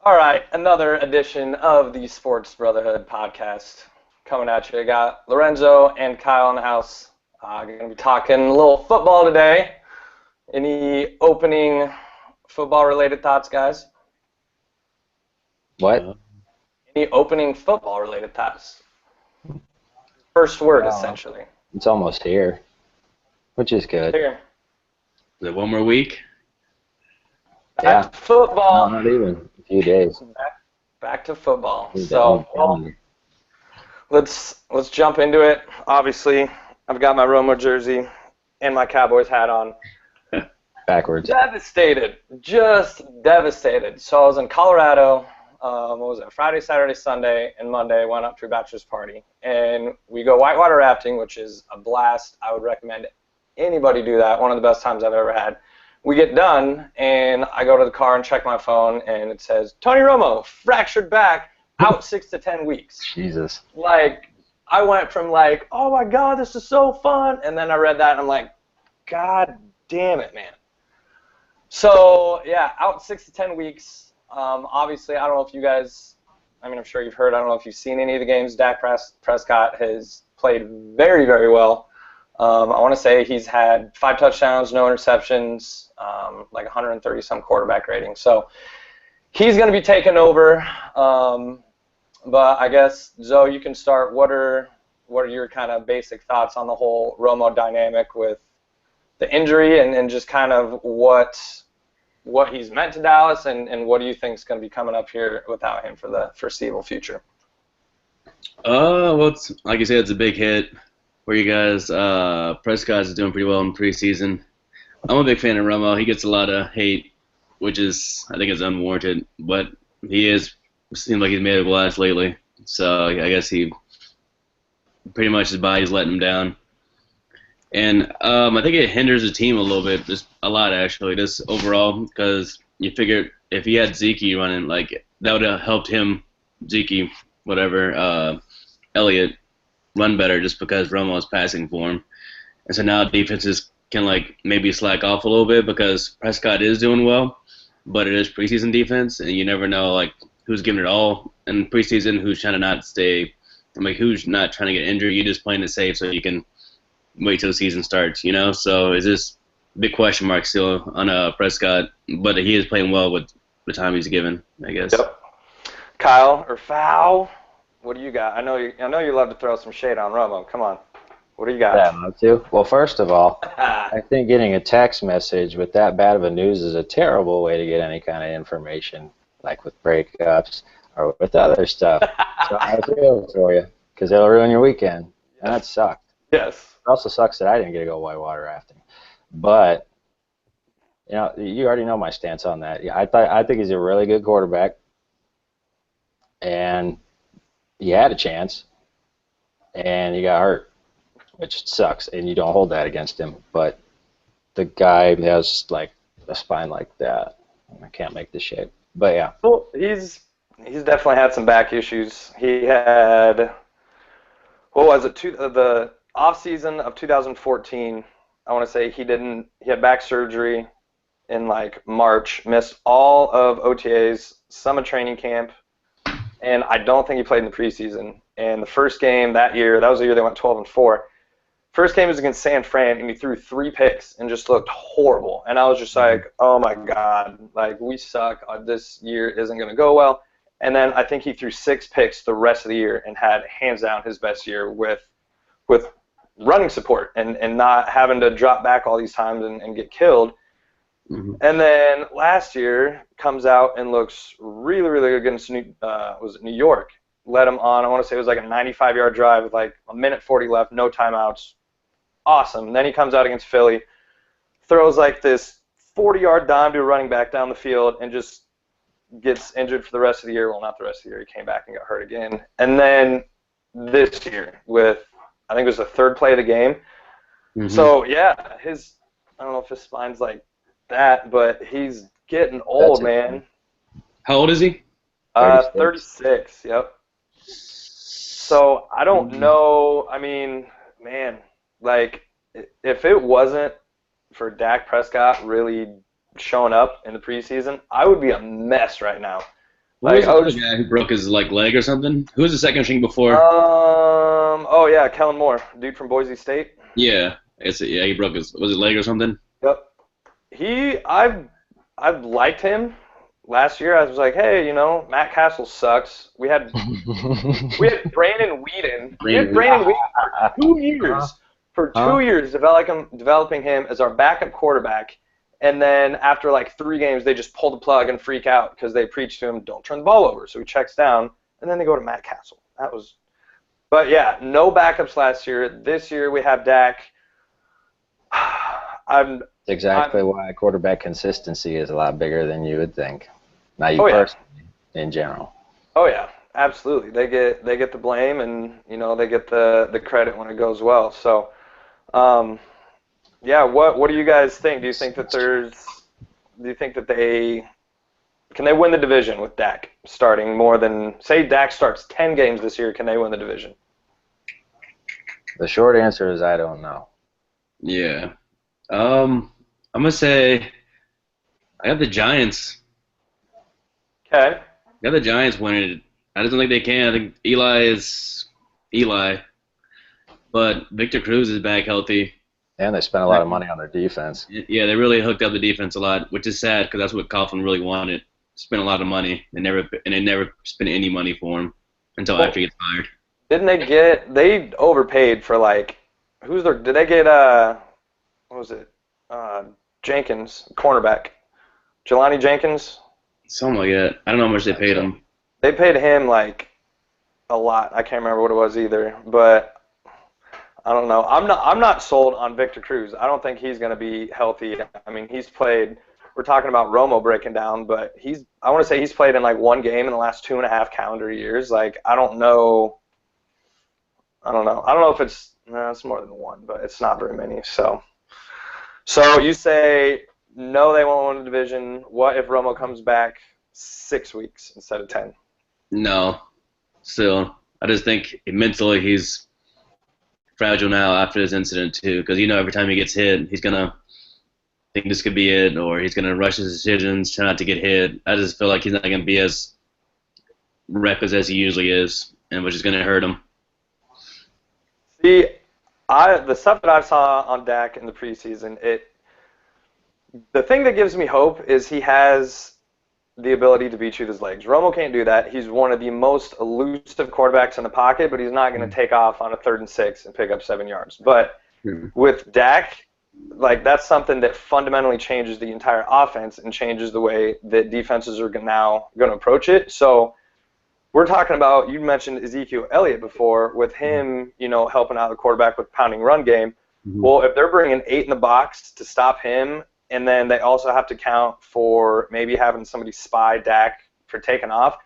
All right, another edition of the Sports Brotherhood podcast coming at you. I got Lorenzo and Kyle in the house. Going to be talking a little football today. Any opening football-related thoughts, guys? What? Any opening football-related thoughts? First word, Well, essentially. it's almost here, which is good. Here, Is it one more week? back to football. Not even a few days. Back to football. Need that So, on the calendar. let's jump into it. Obviously, I've got my Romo jersey and my Cowboys hat on. Backwards. Devastated, just devastated. So I was in Colorado, what was it, Friday, Saturday, Sunday, and Monday, went up to a bachelor's party. And we go whitewater rafting, which is a blast. I would recommend anybody do that, one of the best times I've ever had. We get done, and I go to the car and check my phone, and it says, Tony Romo, fractured back, out 6 to 10 weeks. Jesus. Like, I went from like, oh my God, this is so fun, and then I read that, and I'm like, God damn it, man. So, yeah, out 6 to 10 weeks. Obviously, I don't know if you guys, I'm sure you've heard, I don't know if you've seen any of the games. Dak Prescott has played very, very well. I want to say he's had 5 touchdowns, no interceptions, like 130-some quarterback rating. So he's going to be taking over. But I guess, Zoe, you can start. What are your kind of basic thoughts on the whole Romo dynamic with the injury and just kind of what he's meant to Dallas and what do you think is going to be coming up here without him for the foreseeable future? Well, it's, like you said, it's a big hit for you guys. Prescott is doing pretty well in preseason. I'm a big fan of Romo. He gets a lot of hate, which I think is unwarranted, but seems like he's made of glass lately. So I guess he pretty much his body's letting him down. And I think it hinders the team a little bit, just a lot actually, just overall, because you figure if he had Zeke running, like that would have helped him, Zeke, whatever, Elliott, run better just because Romo is passing for him. And so now defenses can like maybe slack off a little bit because Prescott is doing well, but it is preseason defense, and you never know like who's giving it all in preseason, who's trying to not stay, who's not trying to get injured. You're just playing it safe so you can wait till the season starts, So it's just a big question mark still on Prescott, but he is playing well with the time he's given, I guess. Yep. Kyle or Foul, what do you got? I know you love to throw some shade on Romo. Come on, what do you got? Yeah, I love to. Well, first of all, I think getting a text message with that bad of a news is a terrible way to get any kind of information, like with breakups or with other stuff. So I feel for you because it'll ruin your weekend, and that sucks. Yes. It also sucks that I didn't get to go whitewater rafting. But, you already know my stance on that. Yeah, I think he's a really good quarterback. And he had a chance. And he got hurt, which sucks. And you don't hold that against him. But the guy has, like, a spine like that. I can't make the shape. But, yeah. Well, he's definitely had some back issues. He had, what was it, the off-season of 2014, I want to say he had back surgery in like March, missed all of OTAs, some of training camp, and I don't think he played in the preseason. And the first game that year, that was the year they went 12-4. First game was against San Fran, and he threw 3 picks and just looked horrible. And I was just like, oh my God, like we suck. This year isn't going to go well. And then I think he threw 6 picks the rest of the year and had hands down his best year with running support and not having to drop back all these times and get killed. Mm-hmm. And then last year comes out and looks really, really good against New York. Led him on, I want to say it was like a 95-yard drive with like a minute 40 left, no timeouts. Awesome. And then he comes out against Philly, throws like this 40-yard dime to a running back down the field and just gets injured for the rest of the year. Well, not the rest of the year. He came back and got hurt again. And then this year with, I think it was the 3rd play of the game. Mm-hmm. So, yeah, I don't know if his spine's like that, but he's getting old, man. How old is he? 36, yep. So, I don't know. I mean, man, like, if it wasn't for Dak Prescott really showing up in the preseason, I would be a mess right now. Who was the other guy who broke his leg or something? Who was the second string before? Oh yeah, Kellen Moore, dude from Boise State. Yeah, he broke his leg or something. Yep. I've liked him. Last year I was like, hey, Matt Castle sucks. We had Brandon Weeden. We had Brandon Weeden for 2 years. For 2 years developing him as our backup quarterback. And then after like 3 games, they just pull the plug and freak out because they preach to him, don't turn the ball over. So he checks down, and then they go to Matt Castle. But yeah, no backups last year. This year we have Dak. Exactly why quarterback consistency is a lot bigger than you would think. Not you personally, in general. Oh yeah, absolutely. They get the blame, and they get the credit when it goes well. So. Yeah, what do you guys think? Do you think that can they win the division with Dak starting more than, say Dak starts 10 games this year, can they win the division? The short answer is I don't know. Yeah. I'm going to say I got the Giants. Okay. I got the Giants winning it. I just don't think they can. I think Eli is Eli. But Victor Cruz is back healthy. And they spent a lot of money on their defense. Yeah, they really hooked up the defense a lot, which is sad because that's what Coughlin really wanted. Spent a lot of money and they never spent any money for him until after he gets fired. Didn't they overpaid for did they get what was it? Jenkins, cornerback. Jelani Jenkins? Something like that. I don't know how much they paid him. They paid him a lot. I can't remember what it was either, but I don't know. I'm not sold on Victor Cruz. I don't think he's going to be healthy. I mean, he's played. We're talking about Romo breaking down, but I want to say he's played in 1 game in the last 2.5 calendar years. I don't know. I don't know if it's more than 1, but it's not very many. So you say no, they won't win the division. What if Romo comes back 6 weeks instead of 10? No, still, I just think mentally he's fragile now after this incident too, because every time he gets hit, he's gonna think this could be it, or he's gonna rush his decisions, try not to get hit. I just feel like he's not gonna be as reckless as he usually is, and which is gonna hurt him. See, the stuff that I saw on Dak in the preseason, the thing that gives me hope is he has the ability to beat you with his legs. Romo can't do that. He's one of the most elusive quarterbacks in the pocket, but he's not going to take off on a 3rd and 6 and pick up 7 yards. But with Dak, that's something that fundamentally changes the entire offense and changes the way that defenses are now going to approach it. So we're talking about, you mentioned Ezekiel Elliott before, with him, helping out the quarterback with pounding run game. Mm-hmm. Well, if they're bringing 8 in the box to stop him, and then they also have to count for maybe having somebody spy Dak for taking off,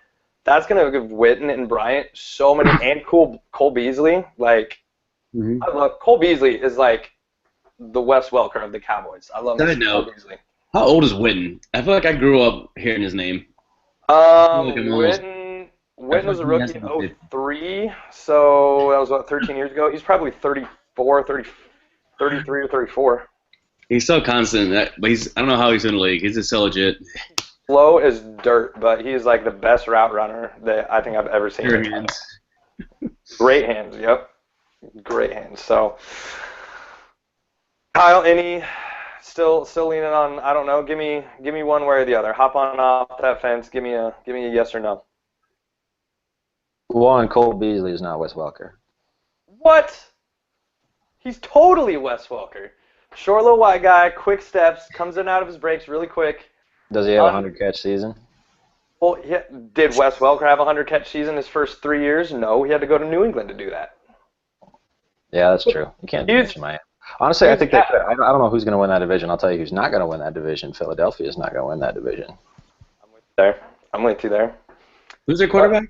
that's going to give Witten and Bryant so many, and Cole Beasley. I love Cole Beasley is the Wes Welker of the Cowboys. I love Cole Beasley. How old is Witten? I feel like I grew up hearing his name. Witten was a rookie in 2003, so that was 13 years ago. He's probably 33 or 34. He's so constant, but I don't know how he's in the league. He's just so legit. Slow as dirt, but he's the best route runner that I think I've ever seen. Great hands. Great hands, yep. Great hands. So, Kyle, still leaning on, I don't know, give me one way or the other. Hop on off that fence, give me a yes or no. One, Cole Beasley is not Wes Welker. What? He's totally Wes Welker. Short little white guy, quick steps, comes in and out of his breaks really quick. Does he have a 100-catch season? Well, yeah. Did Wes Welker have a 100-catch season his first 3 years? No, he had to go to New England to do that. Yeah, that's true. You can't do Miami. Honestly, I think they could. I don't know who's going to win that division. I'll tell you who's not going to win that division. Philadelphia is not going to win that division. I'm with you there. Who's their quarterback?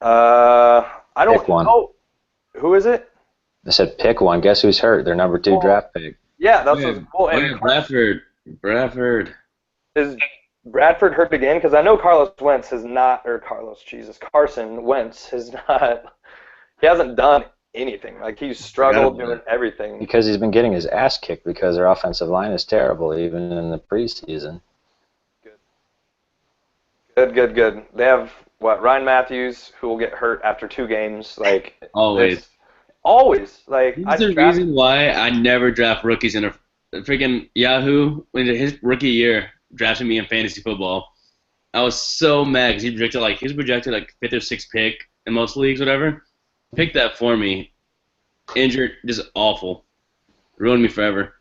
I don't know. Who is it? I said pick one. Guess who's hurt? Their number 2 draft pick. Yeah, that's what's cool. And Bradford. Is Bradford hurt again? Because I know Carson Wentz has not he hasn't done anything. He's struggled doing everything. Because he's been getting his ass kicked because their offensive line is terrible, even in the preseason. Good. They have Ryan Matthews, who will get hurt after 2 games. Like, Always. Always. Like, He's the reason why I never draft rookies in a freaking Yahoo. When his rookie year drafted me in fantasy football, I was so mad because he was projected like 5th or 6th pick in most leagues, whatever. Picked that for me. Injured, just awful. Ruined me forever.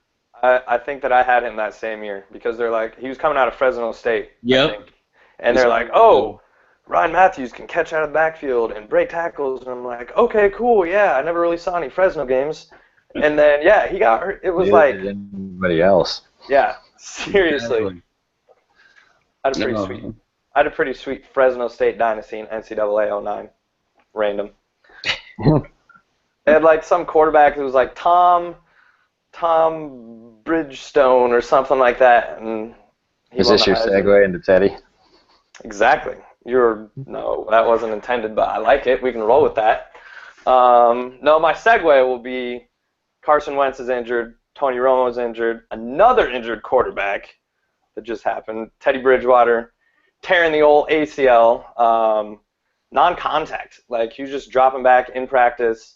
I think that I had him that same year because they're like, he was coming out of Fresno State. Yep. I think. And they're like, oh, Ryan Matthews can catch out of the backfield and break tackles. And I'm like, okay, cool, yeah. I never really saw any Fresno games. And then, yeah, he got hurt. It was like anybody else. Yeah, seriously. I had a pretty sweet Fresno State dynasty in NCAA 09. Random. They had like some quarterback that was like Tom Bridgestone or something like that. And is this your segue into Teddy? Exactly. No, that wasn't intended, but I like it. We can roll with that. No, my segue will be Carson Wentz is injured. Tony Romo is injured. Another injured quarterback that just happened. Teddy Bridgewater tearing the old ACL. Non-contact. Like, he was just dropping back in practice.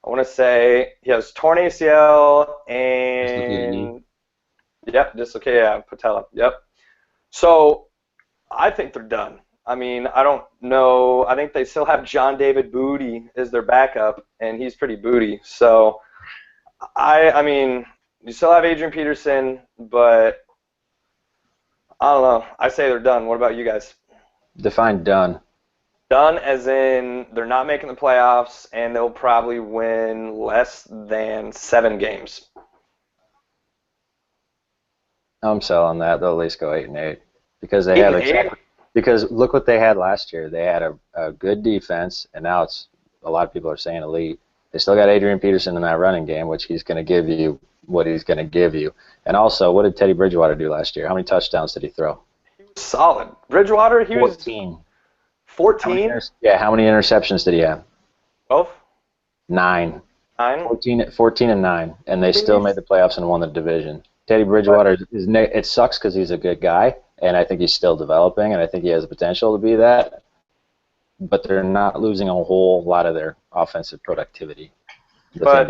I want to say he has torn ACL and dislocated patella. Yep. So I think they're done. I mean, I don't know. I think they still have John David Booty as their backup, and he's pretty booty. So I mean, you still have Adrian Peterson, but I don't know. I say they're done. What about you guys? Define done. Done as in they're not making the playoffs, and they'll probably win less than 7 games. I'm selling that. They'll at least go 8-8 because they have because look what they had last year. They had a good defense, and now it's a lot of people are saying elite. They still got Adrian Peterson in that running game, which he's going to give you what he's going to give you. And also, what did Teddy Bridgewater do last year? How many touchdowns did he throw? He was solid. Bridgewater, he 14. was 14. How many interceptions did he have? Both. 9. 9. 14 and 9, and they still made the playoffs and won the division. Teddy Bridgewater it sucks because he's a good guy, and I think he's still developing, and I think he has the potential to be that. But they're not losing a whole lot of their offensive productivity. But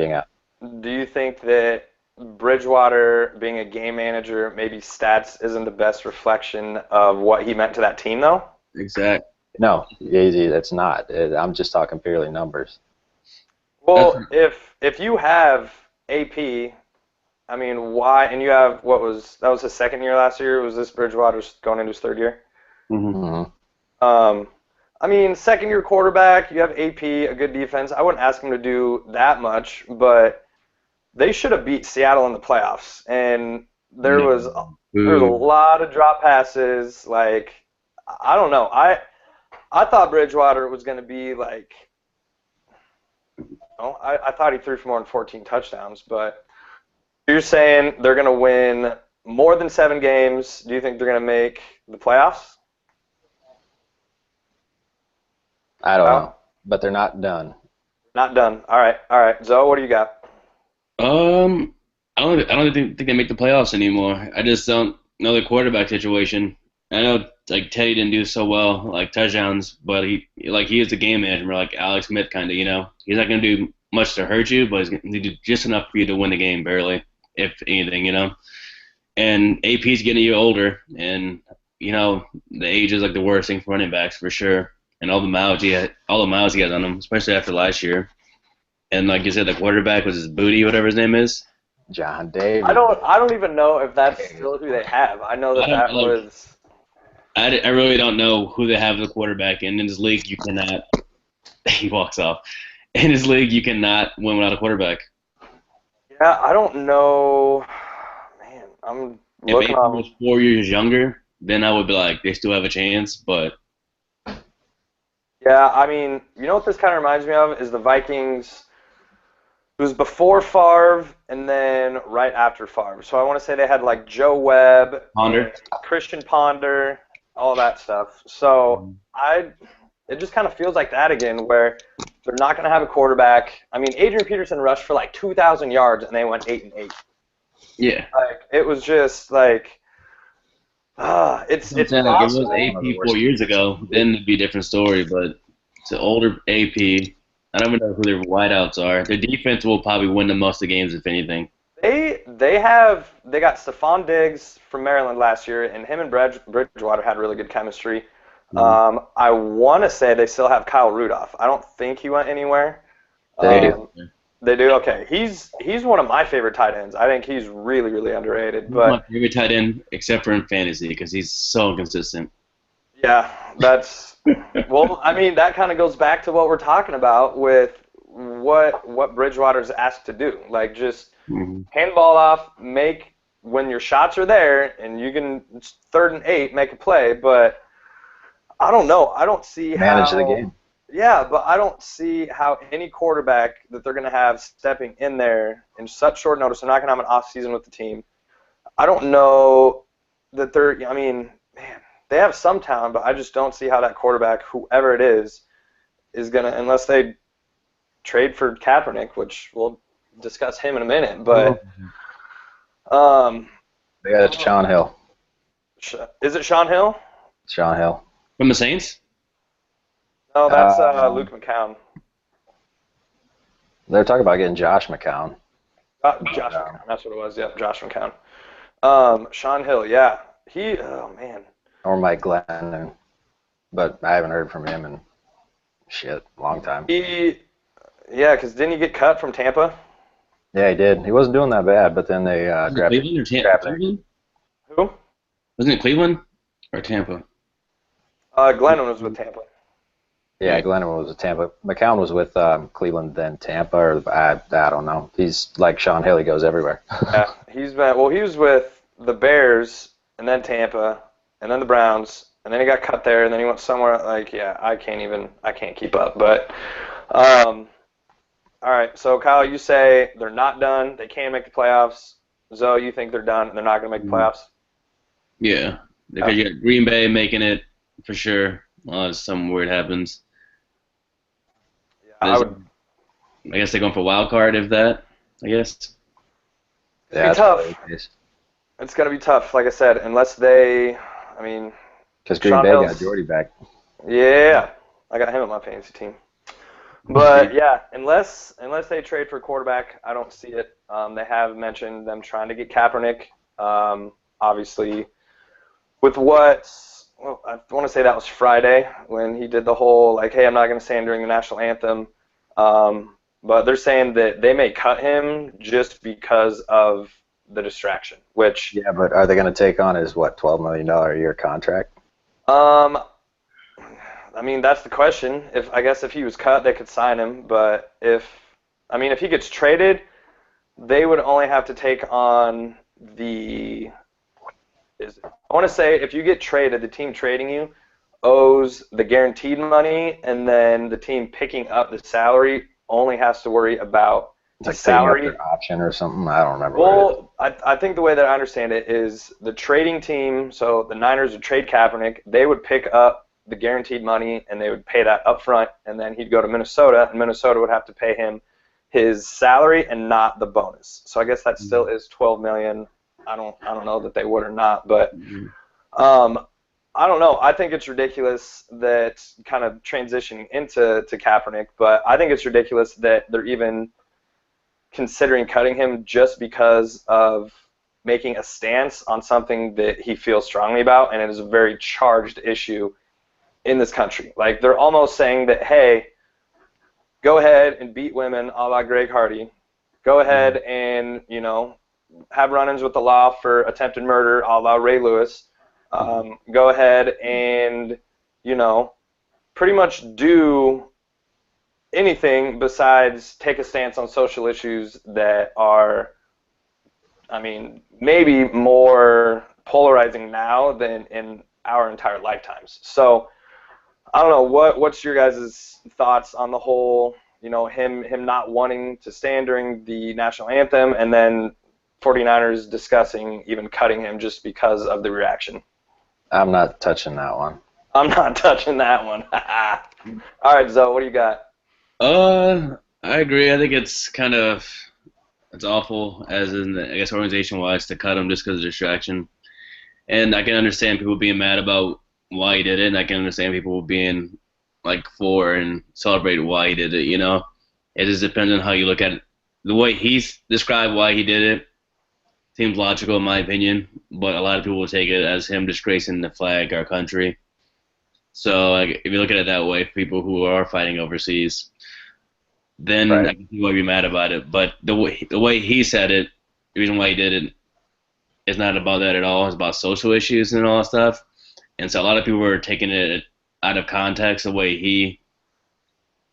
do you think that Bridgewater being a game manager, maybe stats isn't the best reflection of what he meant to that team, though? Exactly. No, easy. That's not. I'm just talking purely numbers. Well, if you have AP, I mean, why? And you have that was his 2nd year last year. Was this Bridgewater's going into his 3rd year? Mm-hmm. I mean, 2nd year quarterback. You have AP, a good defense. I wouldn't ask him to do that much, but they should have beat Seattle in the playoffs. And there was a lot of drop passes. Like, I don't know. I thought Bridgewater was going to be like, I thought he threw for more than 14 touchdowns, but you're saying they're going to win more than 7 games. Do you think they're going to make the playoffs? I don't know, but they're not done. Not done. All right. Zoe, what do you got? I don't think they make the playoffs anymore. I just don't know the quarterback situation. I know like Teddy didn't do so well, like touchdowns, but he is a game manager, like Alex Smith kind of. He's not going to do much to hurt you, but he's going to do just enough for you to win the game, barely, if anything. And AP's getting a year older, and the age is like the worst thing for running backs for sure. And all the miles he has on him, especially after last year. And like you said, the quarterback was his Booty, whatever his name is. John David. I don't even know if that's still who they have. I know that was. I really don't know who they have the quarterback in this league. You cannot. He walks off. In this league, you cannot win without a quarterback. Yeah, I don't know. Man, I'm looking. If April was 4 years younger, then I would be like, they still have a chance, but. Yeah, I mean, you know what this kind of reminds me of is the Vikings. It was before Favre and then right after Favre. So I want to say they had like Joe Webb, Christian Ponder, all that stuff. So it just kind of feels like that again, where they're not going to have a quarterback. I mean, Adrian Peterson rushed for like 2,000 yards and they went 8-8. Yeah. Like, it was just like, It's saying, like, if it was possible. One of the AP worst 4 years teams. ago, then it'd be a different story. But it's an older AP. I don't even know who their wideouts are. Their defense will probably win the most of the games, if anything. They got Stephon Diggs from Maryland last year, and him and Bridgewater had really good chemistry. Mhm. I want to say they still have Kyle Rudolph. I don't think he went anywhere. They do. They do. Okay, he's one of my favorite tight ends. I think he's really really underrated. He's my But favorite tight end, except for in fantasy, because he's so inconsistent. yeah, that's well. I mean, that kind of goes back to what we're talking about with what Bridgewater's asked to do. Like just Mm-hmm. hand the ball off, make when your shots are there, and you can 3rd and 8 make a play. But I don't know. I don't see Manage the how. game. Yeah, but I don't see how any quarterback that they're going to have stepping in there in such short notice. They're not going to have an off season with the team. I don't know that they're. I mean, man, they have some talent, but I just don't see how that quarterback, whoever it is going to, unless they trade for Kaepernick, which we'll discuss him in a minute. But They got Sean Hill. is it Sean Hill? Sean Hill. From the Saints? No, that's Luke McCown. They're talking about getting Josh McCown. Josh McCown. That's what it was. Yep, Josh McCown. Sean Hill. Yeah, he. Oh man. Or Mike Glennon. But I haven't heard from him in a long time. Yeah, because didn't he get cut from Tampa? Yeah, he did. He wasn't doing that bad, but then they drafted Cleveland or Tampa? Kaepernick. Who? Wasn't it Cleveland or Tampa? Glennon was with Tampa. Yeah, Glennon was with Tampa. McCown was with Cleveland, then Tampa, or I don't know. He's like Sean Hill. He goes everywhere. Yeah, he was with the Bears, and then Tampa, and then the Browns, and then he got cut there, and then he went somewhere I can't keep up. But, all right, so Kyle, you say they're not done. They can't make the playoffs. Zoe, you think they're done, and they're not going to make the playoffs? Yeah. Because you got Green Bay making it for sure, unless something weird happens. Yeah, I guess they're going for wild card, if that, I guess. Yeah, it's gonna be tough. It's going to be tough, like I said, unless they, I mean. Because Green Bay got Jordy back. Yeah, I got him on my fantasy team. But yeah, unless they trade for a quarterback, I don't see it. They have mentioned them trying to get Kaepernick. Obviously, with I want to say that was Friday when he did the whole like, hey, I'm not going to stand during the national anthem. But they're saying that they may cut him just because of the distraction. Which yeah, but are they going to take on his $12 million a year contract? I mean, that's the question. I guess if he was cut, they could sign him. But if he gets traded, they would only have to take on I want to say if you get traded, the team trading you owes the guaranteed money, and then the team picking up the salary only has to worry about the Like salary their option or something. I don't remember. Well, I think the way that I understand it is the trading team, so the Niners would trade Kaepernick, they would pick up the guaranteed money, and they would pay that up front, and then he'd go to Minnesota, and Minnesota would have to pay him his salary and not the bonus. So I guess that still is $12 million. I don't know that they would or not, but I don't know. I think it's ridiculous that kind of transitioning into Kaepernick, but I think it's ridiculous that they're even considering cutting him just because of making a stance on something that he feels strongly about, and it is a very charged issue in this country. Like, they're almost saying that, hey, go ahead and beat women a la Greg Hardy. Go ahead and, have run-ins with the law for attempted murder a la Ray Lewis. Go ahead and, pretty much do anything besides take a stance on social issues that are, maybe more polarizing now than in our entire lifetimes. So, I don't know, what's your guys' thoughts on the whole, him not wanting to stand during the national anthem, and then 49ers discussing even cutting him just because of the reaction? I'm not touching that one. I'm not touching that one. All right, Zoe, what do you got? I agree. I think it's awful, as in, I guess, organization-wise, to cut him just because of distraction. And I can understand people being mad about why he did it, and I can understand people being like for and celebrate why he did it. It just depends on how you look at it. The way he's described why he did it seems logical in my opinion, but a lot of people will take it as him disgracing the flag, our country. So like, if you look at it that way, for people who are fighting overseas, then Right. I can see why you'd be mad about it. But the way he said it, the reason why he did it is not about that at all. It's about social issues and all that stuff. And so a lot of people were taking it out of context the way he,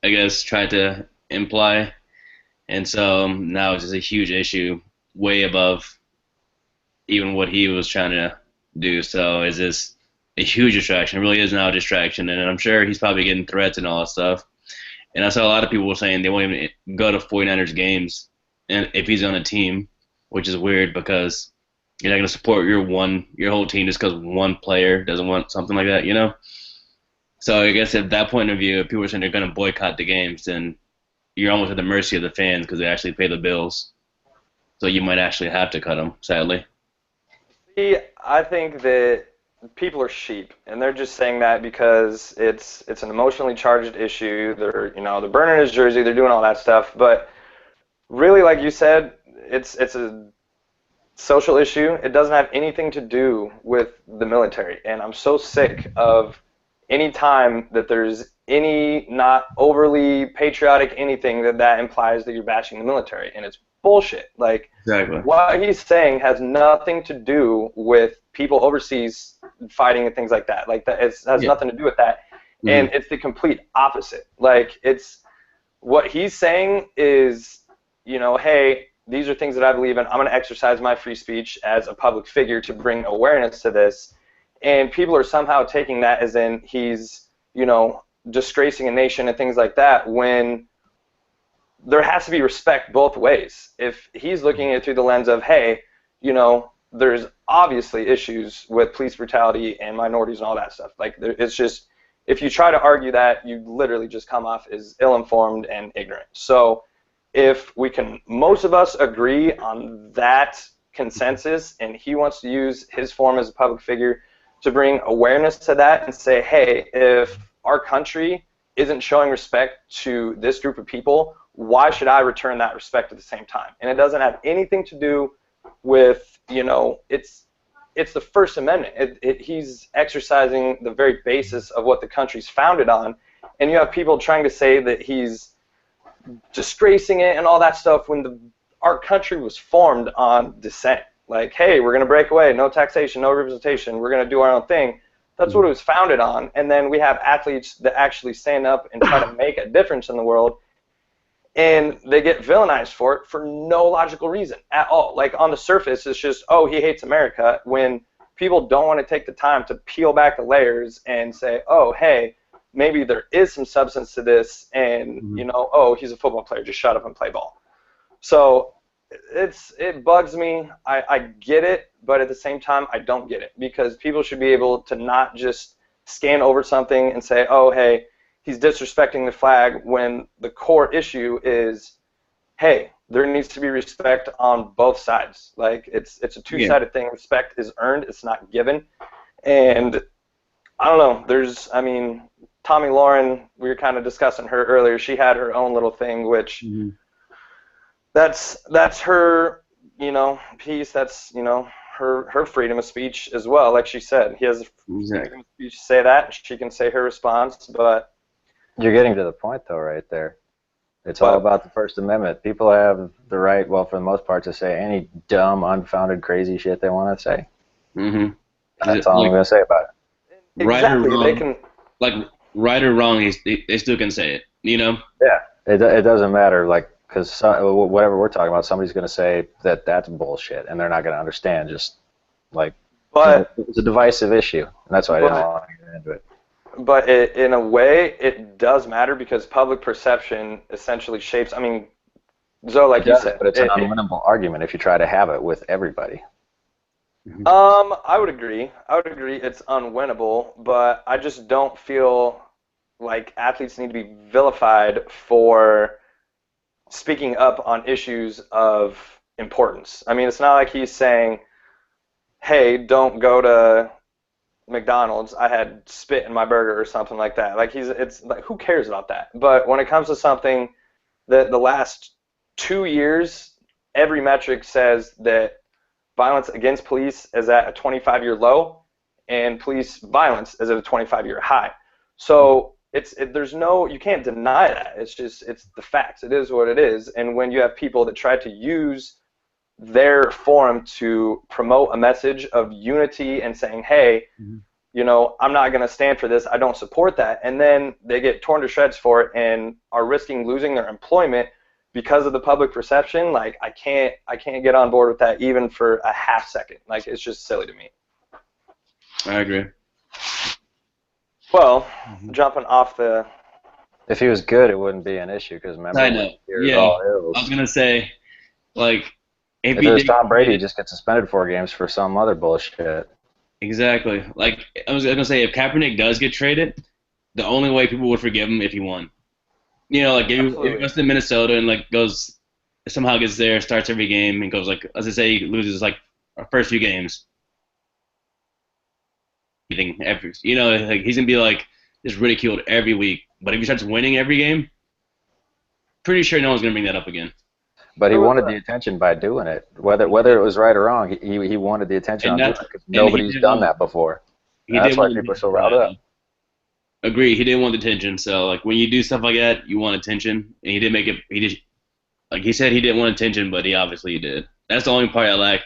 I guess, tried to imply. And so now it's just a huge issue, way above even what he was trying to do. So it's just a huge distraction. It really is now a distraction. And I'm sure he's probably getting threats and all that stuff. And I saw a lot of people were saying they won't even go to 49ers games and if he's on a team, which is weird because you're not going to support your whole team just because one player doesn't want something like that. So I guess at that point of view, if people are saying they're going to boycott the games, then you're almost at the mercy of the fans because they actually pay the bills. So you might actually have to cut them, sadly. See, I think that people are sheep, and they're just saying that because it's an emotionally charged issue. They're burning his jersey, they're doing all that stuff, but really, like you said, it's a social issue. It doesn't have anything to do with the military, and I'm so sick of any time that there's any not overly patriotic anything that implies that you're bashing the military, and it's bullshit. Like, Exactly. what he's saying has nothing to do with people overseas fighting and things like that. Like, that has nothing to do with that, and it's the complete opposite. Like, it's what he's saying is, hey, these are things that I believe in. I'm going to exercise my free speech as a public figure to bring awareness to this. And people are somehow taking that as in he's, disgracing a nation and things like that, when there has to be respect both ways. If he's looking at it through the lens of, hey, there's obviously issues with police brutality and minorities and all that stuff. Like, it's just, if you try to argue that, you literally just come off as ill-informed and ignorant. So if most of us agree on that consensus, and he wants to use his form as a public figure to bring awareness to that and say, hey, if our country isn't showing respect to this group of people, why should I return that respect at the same time? And it doesn't have anything to do with, it's the First Amendment. He's exercising the very basis of what the country's founded on, and you have people trying to say that he's disgracing it and all that stuff when our country was formed on dissent. Like, hey, we're going to break away, no taxation, no representation, we're going to do our own thing. That's what it was founded on. And then we have athletes that actually stand up and try to make a difference in the world, and they get villainized for it for no logical reason at all. Like, on the surface, it's just, oh, he hates America, when people don't want to take the time to peel back the layers and say, oh, hey, maybe there is some substance to this, and, oh, he's a football player, just shut up and play ball. So it bugs me. I get it, but at the same time, I don't get it, because people should be able to not just scan over something and say, oh, hey, he's disrespecting the flag, when the core issue is, hey, there needs to be respect on both sides. Like, it's a two-sided thing. Respect is earned, it's not given. And I don't know, Tommy Lauren, we were kind of discussing her earlier. She had her own little thing, which that's her, piece. That's, her freedom of speech as well. Like she said, he has freedom of speech to say that. She can say her response, but you're getting to the point, though, right there. It's all about the First Amendment. People have the right, well, for the most part, to say any dumb, unfounded, crazy shit they want to say. That's all I'm going to say about it. Right exactly. or wrong, They can, like, right or wrong, they still can say it, Yeah, it doesn't matter, like, because whatever we're talking about, somebody's going to say that that's bullshit, and they're not going to understand. Just like, but it's a divisive issue, and that's why I didn't want to get into it. But in a way, it does matter, because public perception essentially shapes. Zoe, like you said, but it's an unwinnable argument if you try to have it with everybody. I would agree. It's unwinnable, but I just don't feel like athletes need to be vilified for speaking up on issues of importance. It's not like he's saying, hey, don't go to McDonald's, I had spit in my burger or something like that. Like it's like, who cares about that? But when it comes to something that the last 2 years, every metric says that violence against police is at a 25-year low, and police violence is at a 25-year high. So there's no, you can't deny that. It's the facts. It is what it is. And when you have people that try to use their forum to promote a message of unity and saying, hey, I'm not going to stand for this, I don't support that, and then they get torn to shreds for it and are risking losing their employment because of the public perception, like I can't get on board with that even for a half second. Like, it's just silly to me. I agree. Well, jumping off the... If he was good, it wouldn't be an issue, because remember, I know. Yeah, I was going to say, like, if it was Tom Brady, he just gets suspended 4 games for some other bullshit. Exactly. Like, I was going to say, if Kaepernick does get traded, the only way people would forgive him if he won. Like, if he goes to Minnesota and, like, somehow gets there, starts every game, and goes, like, as I say, he loses, like, our first few games. Like, he's going to be, like, just ridiculed every week. But if he starts winning every game, pretty sure no one's going to bring that up again. But he wanted the attention by doing it. Whether it was right or wrong, he wanted the attention on doing it, because nobody's done that before. That's why people are so riled up. Agree. He didn't want attention. So, like, when you do stuff like that, you want attention. And he didn't make it. Like he said, he didn't want attention, but he obviously did. That's the only part I like.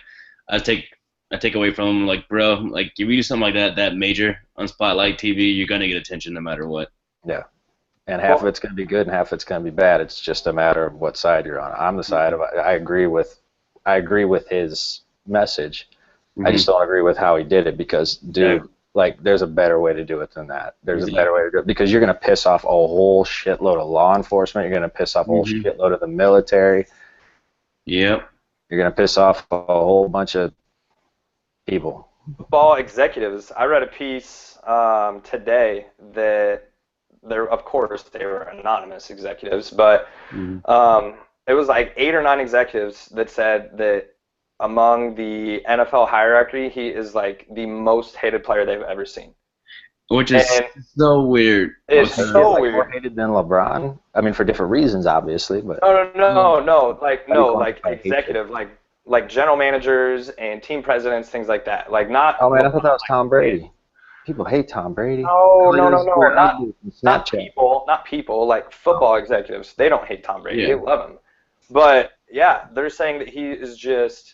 I take away from him. Like, bro, like, if you do something like that major on Spotlight TV, you're gonna get attention no matter what. Yeah. And half of it's going to be good and half of it's going to be bad. It's just a matter of what side you're on. I'm the side of I agree with his message. I just don't agree with how he did it, because, dude, like, there's a better way to do it than that. There's a better way to do it, because you're going to piss off a whole shitload of law enforcement. You're going to piss off a whole shitload of the military. Yep. You're going to piss off a whole bunch of people. Football executives. I read a piece today that of course, they were anonymous executives, but it was like 8 or 9 executives that said that among the NFL hierarchy, he is like the most hated player they've ever seen. Which is so weird. It's so weird. More hated than LeBron. I mean, for different reasons, obviously, but no, like executive, like general managers and team presidents, things like that. Like, not. Oh man, I thought that was Tom Brady. People hate Tom Brady. No, not people, like football executives. They don't hate Tom Brady. They love him. But, yeah, they're saying that he is just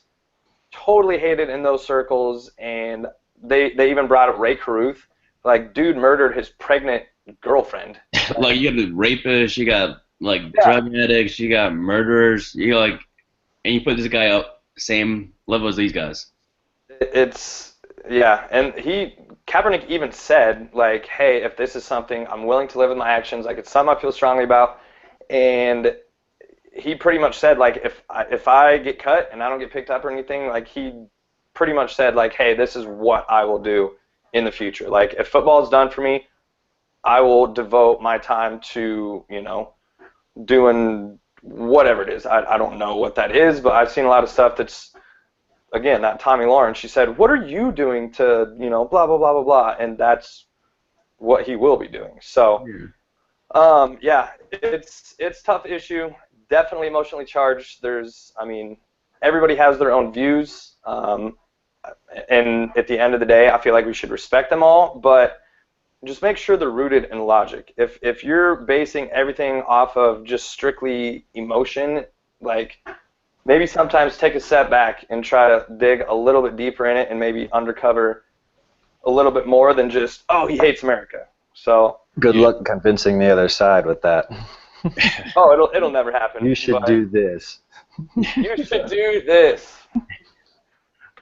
totally hated in those circles, and they even brought up Ray Caruth. Like, dude murdered his pregnant girlfriend. Like, you got the rapists, you got, like, drug addicts, you got murderers, and you put this guy up same level as these guys. Yeah, and Kaepernick even said, like, hey, if this is something I'm willing to live with my actions, like, it's something I feel strongly about, and he pretty much said, like, if I get cut and I don't get picked up or anything, like, he pretty much said, like, hey, this is what I will do in the future. Like, if football is done for me, I will devote my time to, doing whatever it is. I don't know what that is, but I've seen a lot of stuff that's, again, that Tommy Lawrence, she said, what are you doing to, blah, blah, blah, blah, blah, and that's what he will be doing. So, it's a tough issue, definitely emotionally charged. Everybody has their own views, and at the end of the day, I feel like we should respect them all, but just make sure they're rooted in logic. If you're basing everything off of just strictly emotion, like, maybe sometimes take a step back and try to dig a little bit deeper in it and maybe undercover a little bit more than just, oh, he hates America. So good luck convincing the other side with that. Oh, it'll never happen. You should do this. You should do this.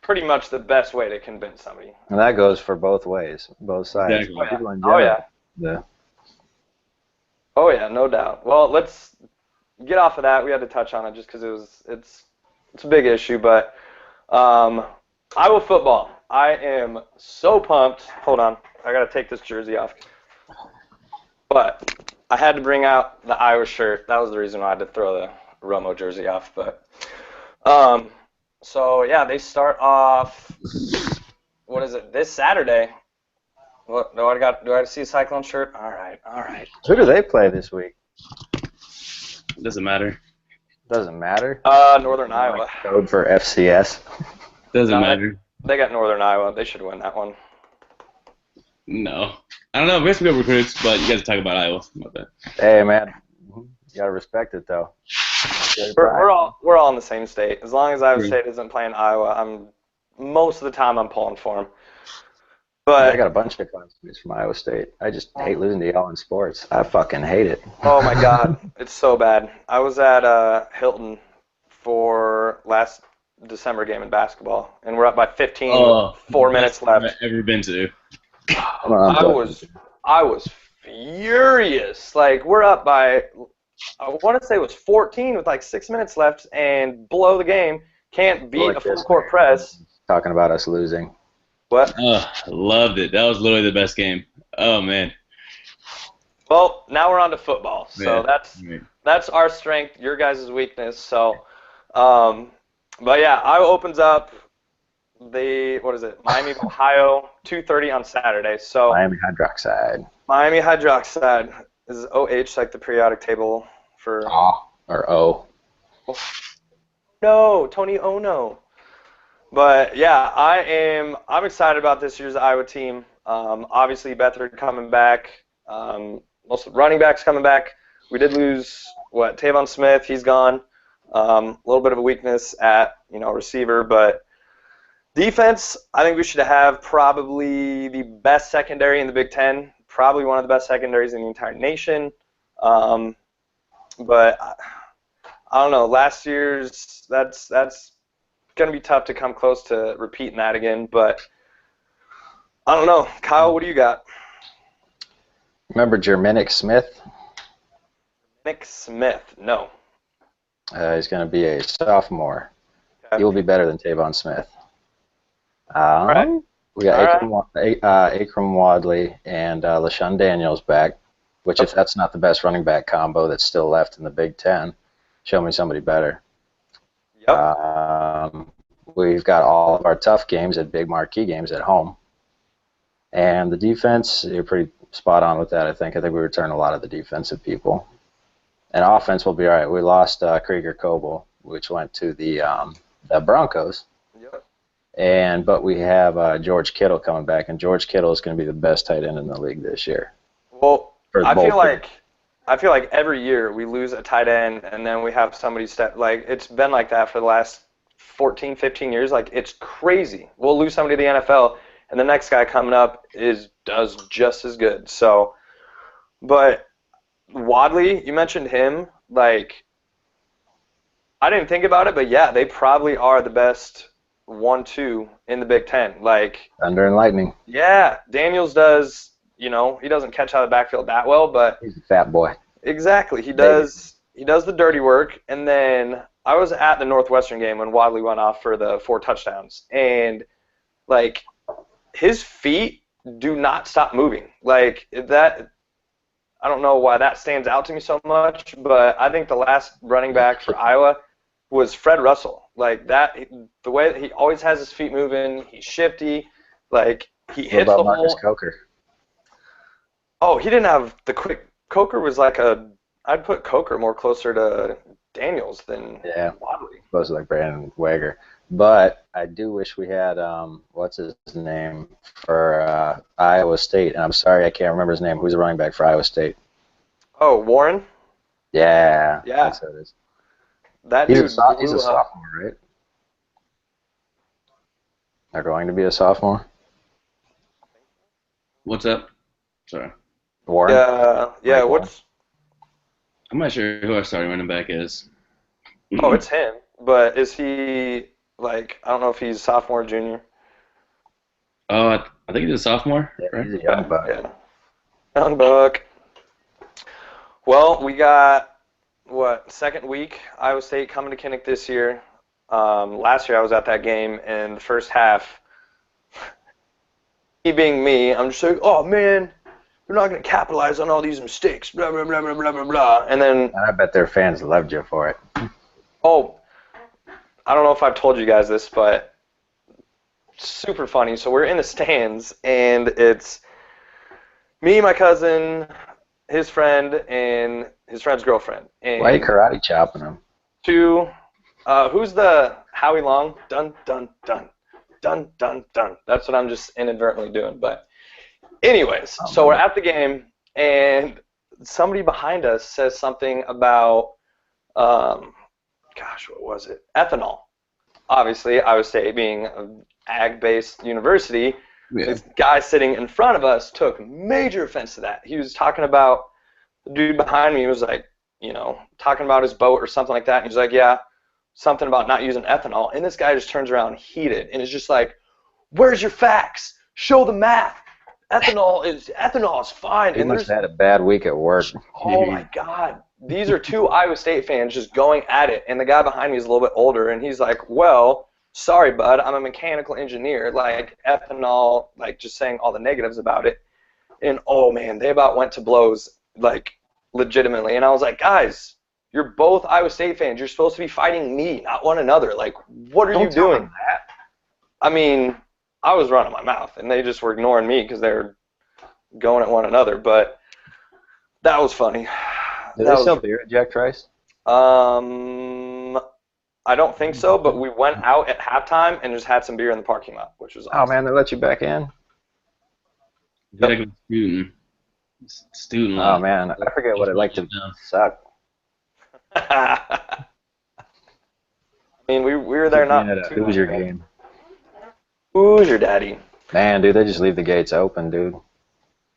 Pretty much the best way to convince somebody. And that goes for both ways, both sides. Exactly. People in general. Oh yeah, no doubt. Well, let's get off of that. We had to touch on it just because it's a big issue. But Iowa football. I am so pumped. Hold on, I gotta take this jersey off. But I had to bring out the Iowa shirt. That was the reason why I had to throw the Romo jersey off. But So yeah, they start off. What is it? This Saturday. What do I got? Do I see a Cyclone shirt? All right, all right. Who do they play this week? It doesn't matter. Doesn't matter. Northern Iowa. Code for FCS. Doesn't No, matter. They got Northern Iowa. They should win that one. No. I don't know. We have some good recruits, but you guys talk about Iowa. About that. Hey, man. You gotta respect it, though. We're all in the same state. As long as Iowa State isn't playing Iowa, most of the time I'm pulling for them. But I got a bunch of classmates from Iowa State. I just hate losing to y'all in sports. I fucking hate it. oh my God, it's so bad. I was at Hilton for last December game in basketball, and we're up by 15 with 4 minutes left. I've ever been to. I was furious. Like, we're up by, I want to say it was 14 with like 6 minutes left and blow the game. Can't beat a full court press. Talking about us losing. What? Oh, loved it. That was literally the best game. Oh, man. Well, now we're on to football. So Yeah. that's our strength, your guys' weakness. So, but yeah, Iowa opens up Miami, Ohio, 2:30 on Saturday. So Miami Hydroxide. Miami Hydroxide is OH, like the periodic table for. Or O. No, Tony Ono. But yeah, I'm excited about this year's Iowa team. Obviously, Beathard coming back. Most of the running backs coming back. We did lose Tavon Smith. He's gone. A little bit of a weakness at receiver, but defense. I think we should have probably the best secondary in the Big Ten. Probably one of the best secondaries in the entire nation. But I don't know. Last year's that's going to be tough to come close to repeating that again, but I don't know. Kyle, what do you got? Remember Jerminic Smith? Nick Smith, no. He's going to be a sophomore. Okay. He will be better than Tavon Smith. Right. We got Akram Wadley and LaShawn Daniels back, which if that's not the best running back combo that's still left in the Big Ten, show me somebody better. Yep. We've got all of our tough games at big marquee games at home. And the defense, you're pretty spot on with that, I think. I think we return a lot of the defensive people. And offense will be all right. We lost Krieger Coble, which went to the Broncos. Yep. But we have George Kittle coming back, and George Kittle is going to be the best tight end in the league this year. Well, I feel like every year we lose a tight end, and then we have somebody step. Like, it's been like that for the last 14, 15 years. Like, it's crazy. We'll lose somebody to the NFL, and the next guy coming up does just as good. So, but Wadley, you mentioned him. Like, I didn't think about it, but yeah, they probably are the best 1-2 in the Big Ten. Like, Thunder and Lightning. Yeah, Daniels does. He doesn't catch out of the backfield that well, but He's a fat boy. exactly, he does. He does the dirty work. And then I was at the Northwestern game when Wadley went off for the 4 touchdowns, and like, his feet do not stop moving. Like, that. I don't know why that stands out to me so much, but I think the last running back for Iowa was Fred Russell. Like, that, the way that he always has his feet moving, he's shifty. Like, he hits the Marcus hole. Coker? Oh, he didn't have the quick. Coker was like I'd put Coker more closer to Daniels than Wadley. Supposed to like Brandon Wager. But I do wish we had, what's his name, for Iowa State. And I'm sorry I can't remember his name. Who's the running back for Iowa State? Oh, Warren? Yeah. Yeah. That's who it is. He's a sophomore, right? They're going to be a sophomore? What's up? Sorry. Warren? Yeah. I'm not sure who our starting running back is. Oh, it's him. But is he, like, I don't know if he's sophomore or junior. Oh, I think he's a sophomore. Yeah, right? he's a young buck. Yeah. Young buck. Well, we got, second week, Iowa State coming to Kinnick this year. Last year I was at that game, and the first half, me being me, I'm just like, oh, man, you're not going to capitalize on all these mistakes, blah, blah, blah, blah, blah, blah, blah. And then, I bet their fans loved you for it. oh, I don't know if I've told you guys this, but super funny. So we're in the stands, and it's me, my cousin, his friend, and his friend's girlfriend. And Why are you karate chopping him? who's the Howie Long? Dun, dun, dun. Dun, dun, dun. That's what I'm just inadvertently doing. But anyways, so we're at the game, and somebody behind us says something about, what was it? Ethanol. Obviously, Iowa State being an ag-based university, this guy sitting in front of us took major offense to that. He was talking about, the dude behind me was like, talking about his boat or something like that. And he was like, yeah, something about not using ethanol. And this guy just turns around heated and is just like, where's your facts? Show the math. Ethanol is fine. He and must have had a bad week at work. Oh my God. These are two Iowa State fans just going at it. And the guy behind me is a little bit older. And he's like, well, sorry, bud, I'm a mechanical engineer. Like ethanol, like just saying all the negatives about it. And oh man, they about went to blows, like legitimately. And I was like, guys, you're both Iowa State fans. You're supposed to be fighting me, not one another. Like, what are you doing? That. I mean, I was running my mouth, and they just were ignoring me because they were going at one another. But that was funny. Do they sell beer at Jack Trice? I don't think so, but we went out at halftime and just had some beer in the parking lot, which was awesome. Oh man, they let you back in? Yep. Student Oh man, I forget what it like to suck. I mean, we were there not too long Hoosier ago. game. Who's your daddy? Man, dude, they just leave the gates open, dude.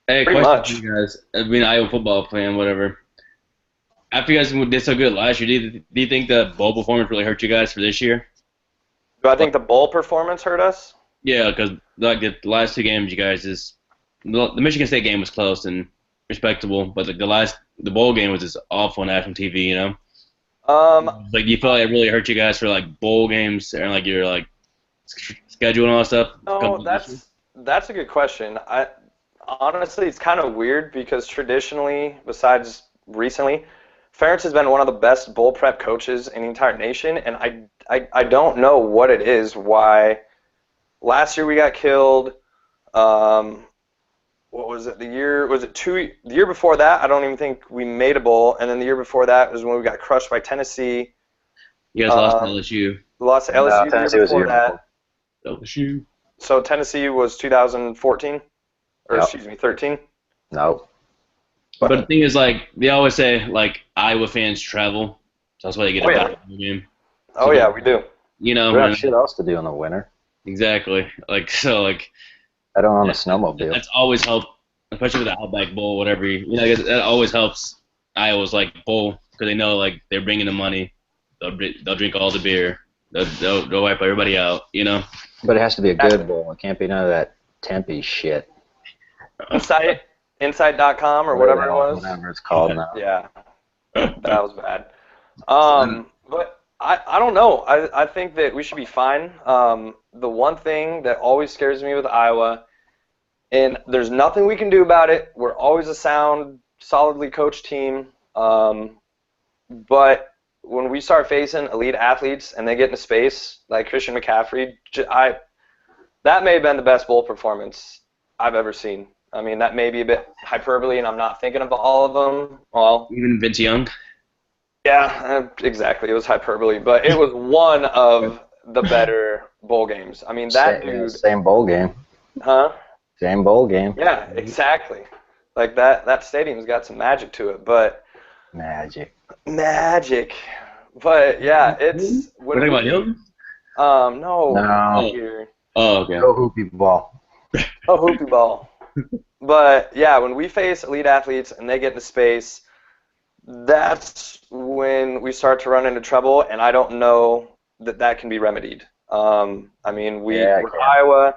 Hey, Pretty question much. for you guys. I mean, Iowa football fan, whatever. After you guys did so good last year, do you think the bowl performance really hurt you guys for this year? Do I think the bowl performance hurt us? Yeah, because like the last two games, you guys the Michigan State game was close and respectable, but the bowl game was just awful on national TV. You know, like you feel like it really hurt you guys for like bowl games and like your like schedule and all that stuff. No, that's a good question. Honestly, it's kind of weird because traditionally, besides recently, Ferentz has been one of the best bowl prep coaches in the entire nation, and I don't know what it is. Why last year we got killed. What was it? The year before that? I don't even think we made a bowl, and then the year before that was when we got crushed by Tennessee. You guys lost to LSU. Lost to LSU the year before that. LSU. So Tennessee was 2014, or Yep. excuse me, 13. Nope. But the thing is, like they always say, like Iowa fans travel, so that's why they get a better game. Oh yeah, we do. You know, We have man, shit else to do in the winter. exactly. Like so, like. I don't own a snowmobile. That's always helped, especially with the Outback Bowl, whatever. That always helps Iowa's like bowl because they know like they're bringing the money. They'll drink all the beer. They'll wipe everybody out. You know. But it has to be a good bowl. It can't be none of that Tempe shit. Insight.com or whatever it was. Whatever it's called now. Yeah, that was bad. But I don't know. I think that we should be fine. The one thing that always scares me with Iowa, and there's nothing we can do about it. We're always a sound, solidly coached team. But when we start facing elite athletes and they get into space, like Christian McCaffrey, that may have been the best bowl performance I've ever seen. I mean, that may be a bit hyperbole, and I'm not thinking of all of them. Well, Even Vince Young. yeah, exactly. It was hyperbole, but it was one of the better bowl games. I mean, that dude. Same bowl game. Huh? Same bowl game. Yeah, exactly. Like that stadium's got some magic to it, but Magic. But yeah, it's. We're talking about Hilton? No. No. Here. Oh, okay. Go hoopy ball. Oh, hoopy ball. But yeah, when we face elite athletes and they get into space, that's when we start to run into trouble, and I don't know that can be remedied. I mean, we're Iowa.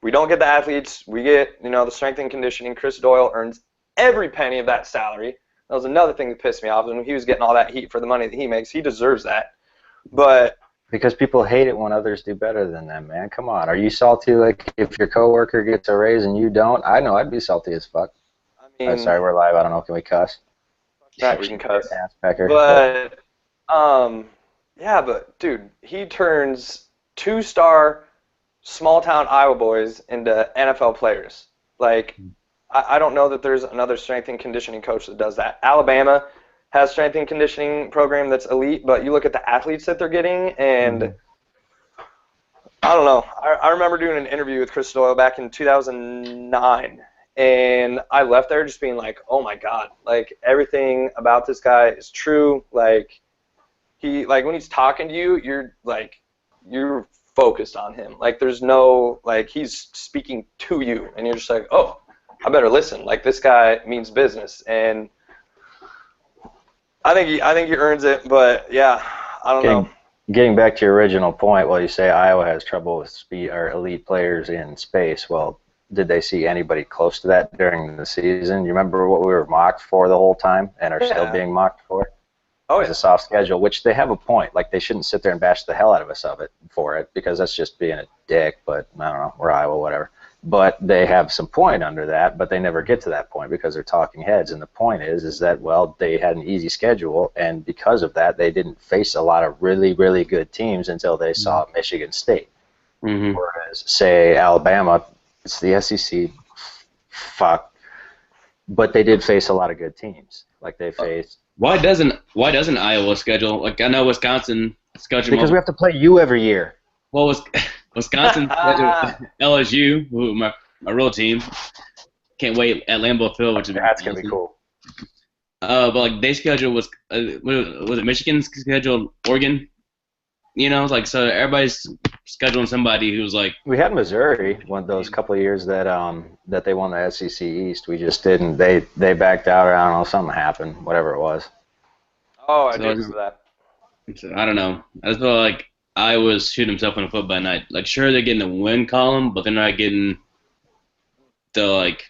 We don't get the athletes. We get, the strength and conditioning. Chris Doyle earns every penny of that salary. That was another thing that pissed me off. When he was getting all that heat for the money that he makes, he deserves that. But because people hate it when others do better than them, man. Come on. Are you salty like if your coworker gets a raise and you don't? I know I'd be salty as fuck. I mean, I'm sorry, we're live. I don't know. Can we cuss? Right, we can cuss. Ass pecker. But Yeah, but dude, he turns two-star small-town Iowa boys into NFL players. Like, I don't know that there's another strength and conditioning coach that does that. Alabama has strength and conditioning program that's elite, but you look at the athletes that they're getting, and I don't know. I remember doing an interview with Chris Doyle back in 2009, and I left there just being like, oh my God, like everything about this guy is true. Like when he's talking to you, you're focused on him. Like there's no, like he's speaking to you, and you're just like, oh, I better listen. Like this guy means business, and I think he earns it. But yeah, I don't know. Getting back to your original point, well, you say Iowa has trouble with speed or elite players in space. Well, did they see anybody close to that during the season? You remember what we were mocked for the whole time and are still being mocked for? Oh, It's a soft schedule, which they have a point. Like, they shouldn't sit there and bash the hell out of us for it, because that's just being a dick, but I don't know, we're Iowa, whatever. But they have some point under that, but they never get to that point because they're talking heads. And the point is that, well, they had an easy schedule, and because of that, they didn't face a lot of really, really good teams until they saw Michigan State. Whereas, say, Alabama, it's the SEC, fuck, but they did face a lot of good teams. Like, they faced... Why doesn't Iowa schedule, like I know Wisconsin schedule? Because we have to play you every year. Well, Wisconsin schedule LSU, who my real team. Can't wait at Lambeau Field, which is that's gonna be cool. But like they schedule was it Michigan scheduled Oregon? You know, like so everybody's scheduling somebody who's like. We had Missouri one of those couple of years that that they won the SEC East. We just didn't. They backed out, or I don't know, something happened, whatever it was. Oh, I do remember that. So, I don't know. I just feel like Iowa's shooting himself in the foot by night. Like, sure, they're getting the win column, but they're not getting the like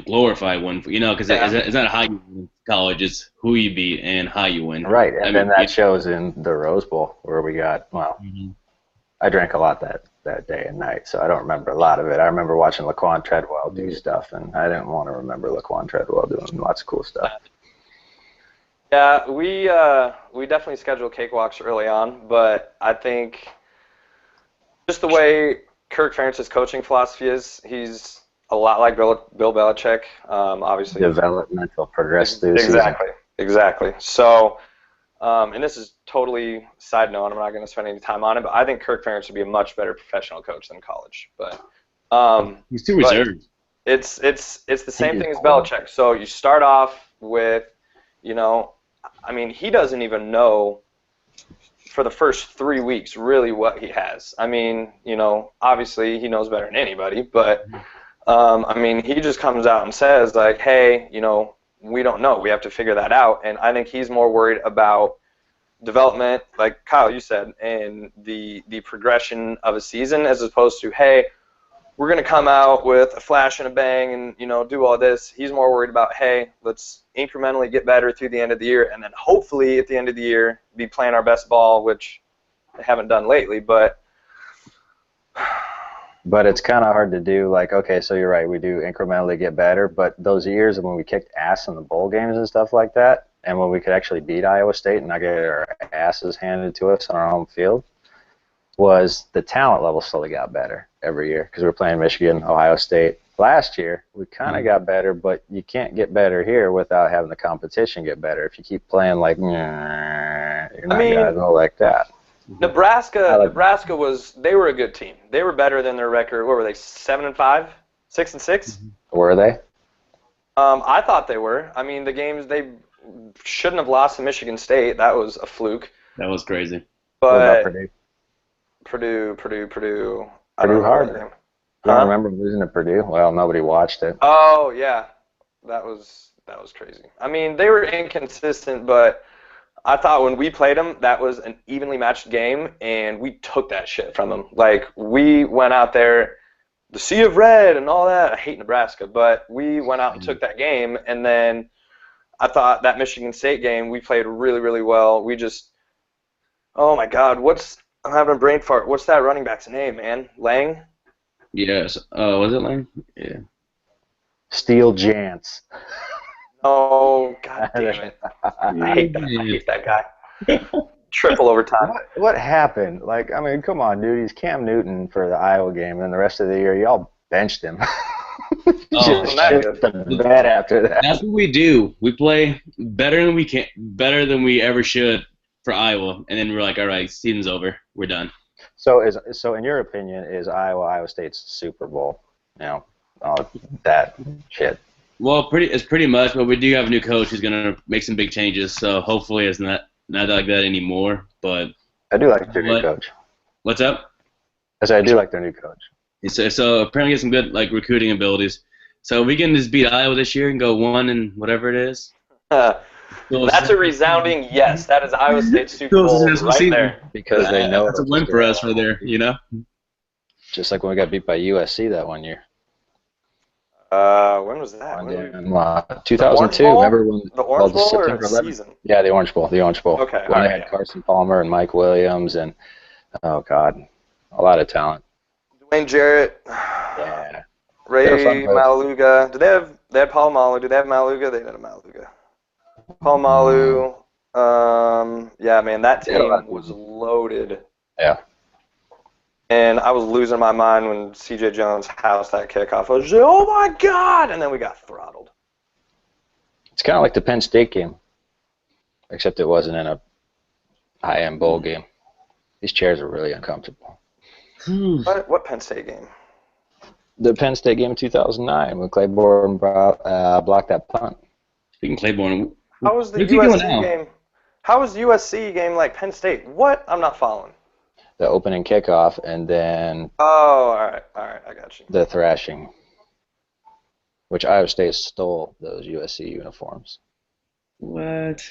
glorified one. You know, because it's not how you win college; it's who you beat and how you win. Right, and then that shows in the Rose Bowl where we got. Well, I drank a lot that day and night, so I don't remember a lot of it. I remember watching Laquan Treadwell do stuff, and I didn't want to remember Laquan Treadwell doing lots of cool stuff. Yeah, we definitely scheduled cakewalks early on, but I think just the way Kirk Ferentz's coaching philosophy is, he's a lot like Bill Belichick, obviously. Developmental, progressive. Exactly. So, and this is totally side note, I'm not going to spend any time on it, but I think Kirk Ferentz would be a much better professional coach than college. But he's too reserved. It's the same thing as Belichick. So you start off with, you know, I mean, he doesn't even know for the first 3 weeks really what he has. I mean, you know, obviously he knows better than anybody, but I mean, he just comes out and says like, hey, you know, we don't know. We have to figure that out. And I think he's more worried about development, like Kyle, you said, and the progression of a season as opposed to, hey, we're going to come out with a flash and a bang and, you know, do all this. He's more worried about, hey, let's incrementally get better through the end of the year and then hopefully at the end of the year be playing our best ball, which they haven't done lately. But it's kind of hard to do. Like, okay, so you're right, we do incrementally get better, but those years when we kicked ass in the bowl games and stuff like that, and when we could actually beat Iowa State and not get our asses handed to us on our home field, was the talent level slowly got better every year because we were playing Michigan, Ohio State. Last year, we kind of got better, but you can't get better here without having the competition get better. If you keep playing like, you're not going to go like that. Nebraska was, they were a good team. They were better than their record. What were they, 7-5, 6-6? Were they? I thought they were. I mean, the games, they shouldn't have lost to Michigan State. That was a fluke. That was crazy. But Purdue hard. You don't remember losing to Purdue? Well, nobody watched it. Oh yeah, that was crazy. I mean, they were inconsistent, but I thought when we played them, that was an evenly matched game, and we took that shit from them. Like we went out there, the Sea of Red and all that. I hate Nebraska, but we went out and took that game, and then I thought that Michigan State game we played really, really well. We just, oh my God, I'm having a brain fart. What's that running back's name, man? Lang? Yes. Was it Lang? Yeah. Steele Jantz. Oh, God damn it. I hate that guy. triple overtime. What happened? Like, I mean, come on, dude. He's Cam Newton for the Iowa game, and the rest of the year, y'all benched him. Oh, Just shit the bed after that. that's what we do. We play better than we can, better than we ever should for Iowa, and then we're like, all right, season's over. We're done. So in your opinion, is Iowa State's Super Bowl? You know, all that shit. Well, it's pretty much, but we do have a new coach who's gonna make some big changes. So hopefully it's not like that anymore. But I do like their new coach. What's up? I said I do like their new coach. So apparently has some good like recruiting abilities. So we can just beat Iowa this year and go 1 and whatever it is. That's a resounding yes. That is Iowa State's Super Bowl right there. Because they know that's a win for us right there, you know? Just like when we got beat by USC that one year. When was that? 2002. Remember when the Orange Bowl or September 11th? season? Yeah, the Orange Bowl. Okay. When they had Carson Palmer and Mike Williams and oh god, a lot of talent. Dwayne Jarrett. Yeah. Ray Maluga. They had Paul Malu. Did they have Maluga? They didn't have Maluga. Paul Malu. Yeah, man, that team was loaded. Yeah. And I was losing my mind when C.J. Jones housed that kickoff. I was like, oh my god! And then we got throttled. It's kind of like the Penn State game, except it wasn't in a high-end bowl game. These chairs are really uncomfortable. What Penn State game? The Penn State game in 2009 when Claiborne blocked that punt. Speaking of Claiborne, how was the USC game? How was the USC game like Penn State? What? I'm not following. The opening kickoff and then. Oh, all right, I got you. The thrashing, which Iowa State stole those USC uniforms. What?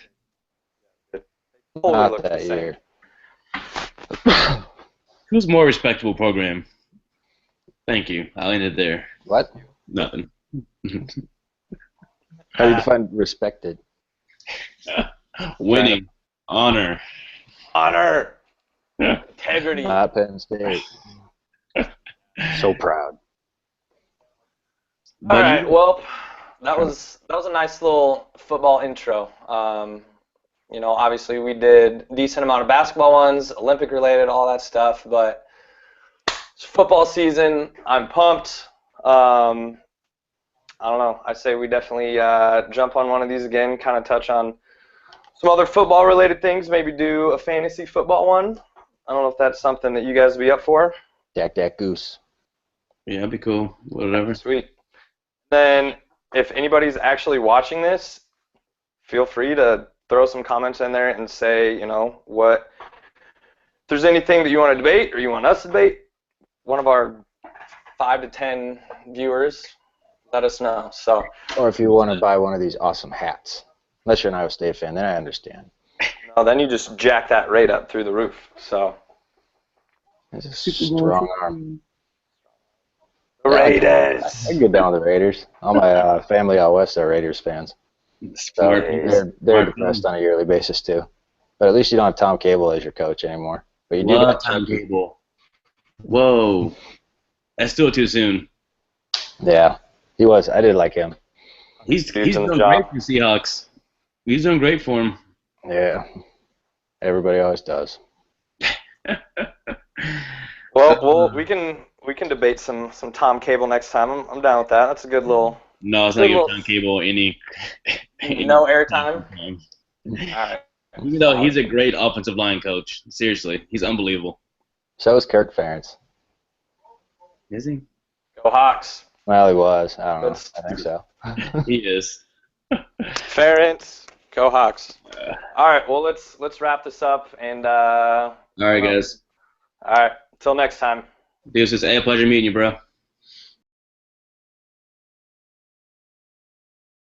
Not that year. Who's more respectable program? Thank you. I'll end it there. What? Nothing. How do you define respected? Winning. Honor. Integrity. Not Penn State. So proud. All right. Well, that was a nice little football intro. You know, obviously we did a decent amount of basketball ones, Olympic related, all that stuff, but it's football season. I'm pumped. I don't know. I say we definitely jump on one of these again, kind of touch on some other football related things, maybe do a fantasy football one. I don't know if that's something that you guys would be up for. Dak Goose. Yeah, that'd be cool. Whatever. Sweet. Then if anybody's actually watching this, feel free to throw some comments in there and say, you know, if there's anything that you want to debate or you want us to debate, one of our 5 to 10 viewers, let us know. So. Or if you want to buy one of these awesome hats. Unless you're an Iowa State fan, then I understand. No, then you just jack that rate up through the roof. So. It's a strong arm. The Raiders. I can get down with the Raiders. All my family out west are Raiders fans. So they're depressed on a yearly basis too. But at least you don't have Tom Cable as your coach anymore. But you do have Tom Cable. Whoa. That's still too soon. Yeah, he was. I did like him. He's doing great for Seahawks. He's doing great for him. Yeah. Everybody always does. Well, we can debate some Tom Cable next time. I'm down with that. That's a good little. No, it's not giving Tom Cable any no airtime. All right. Even though he's a great offensive line coach. Seriously, he's unbelievable. So is Kirk Ferentz. Is he? Go Hawks. Well, he was. I don't know. I think so. He is. Ferentz. Go Hawks. All right. Well, let's wrap this up and. All right, guys. All right. Till next time. It was just a pleasure meeting you, bro.